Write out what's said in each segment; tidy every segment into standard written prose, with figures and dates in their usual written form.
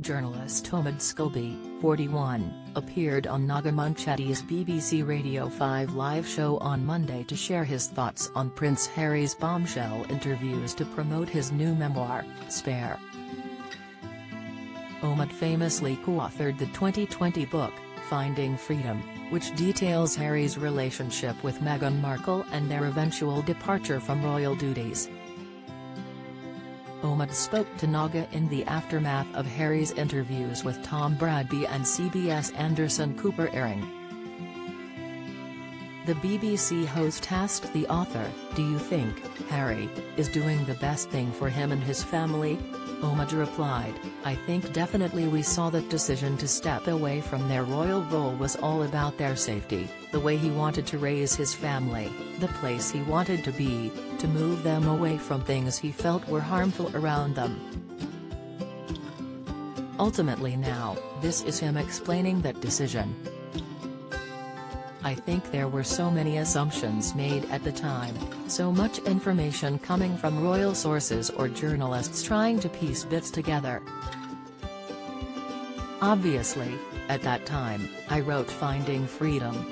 journalist Omid Scobie, 41, appeared on Naga Munchetty's BBC Radio 5 live show on Monday to share his thoughts on Prince Harry's bombshell interviews to promote his new memoir, Spare. Omid famously co-authored the 2020 book, Finding Freedom, which details Harry's relationship with Meghan Markle and their eventual departure from royal duties. Omid spoke to Naga in the aftermath of Harry's interviews with Tom Bradby and CBS Anderson Cooper airing. The BBC host asked the author, "Do you think Harry is doing the best thing for him and his family?" Omid replied, "I think definitely we saw that decision to step away from their royal role was all about their safety, the way he wanted to raise his family, the place he wanted to be, to move them away from things he felt were harmful around them. Ultimately now, this is him explaining that decision. I think there were so many assumptions made at the time, so much information coming from royal sources or journalists trying to piece bits together. Obviously, at that time, I wrote Finding Freedom.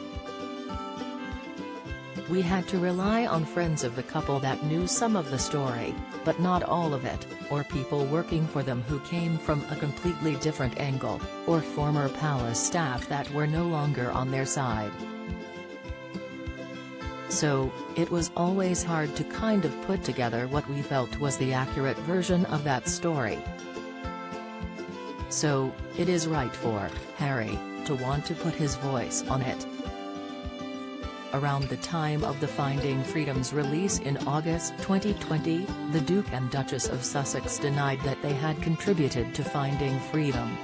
We had to rely on friends of the couple that knew some of the story, but not all of it, or people working for them who came from a completely different angle, or former palace staff that were no longer on their side. So, it was always hard to kind of put together what we felt was the accurate version of that story. So, it is right for Harry to want to put his voice on it." Around the time of the Finding Freedom's release in August 2020, the Duke and Duchess of Sussex denied that they had contributed to Finding Freedom.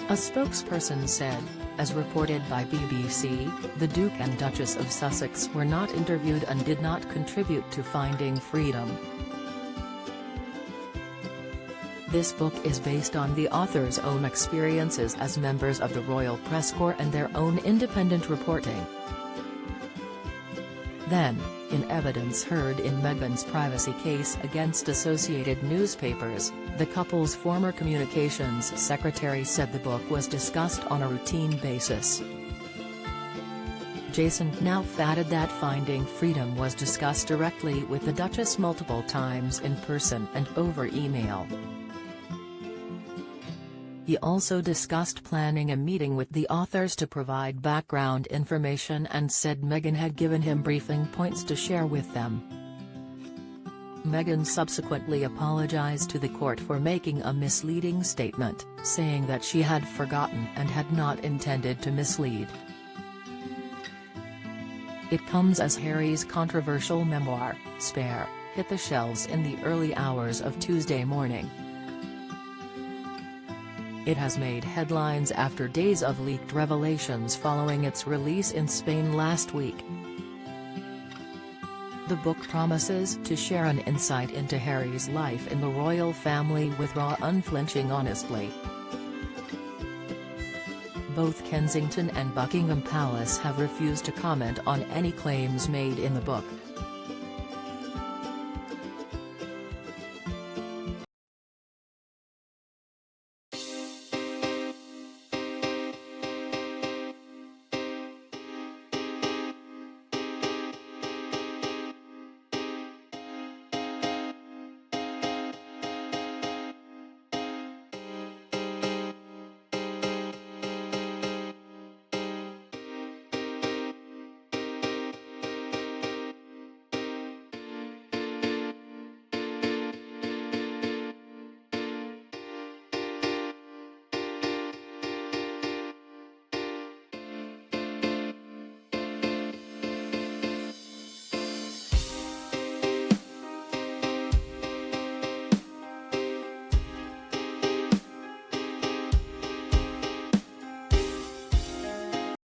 A spokesperson said, as reported by BBC, the Duke and Duchess of Sussex were not interviewed and did not contribute to Finding Freedom. This book is based on the author's own experiences as members of the Royal Press Corps and their own independent reporting. Then, in evidence heard in Meghan's privacy case against Associated Newspapers, the couple's former communications secretary said the book was discussed on a routine basis. Jason Knauf added that Finding Freedom was discussed directly with the Duchess multiple times in person and over email. He also discussed planning a meeting with the authors to provide background information and said Meghan had given him briefing points to share with them. Meghan subsequently apologized to the court for making a misleading statement, saying that she had forgotten and had not intended to mislead. It comes as Harry's controversial memoir, Spare, hit the shelves in the early hours of Tuesday morning. It has made headlines after days of leaked revelations following its release in Spain last week. The book promises to share an insight into Harry's life in the royal family with raw, unflinching honesty. Both Kensington and Buckingham Palace have refused to comment on any claims made in the book.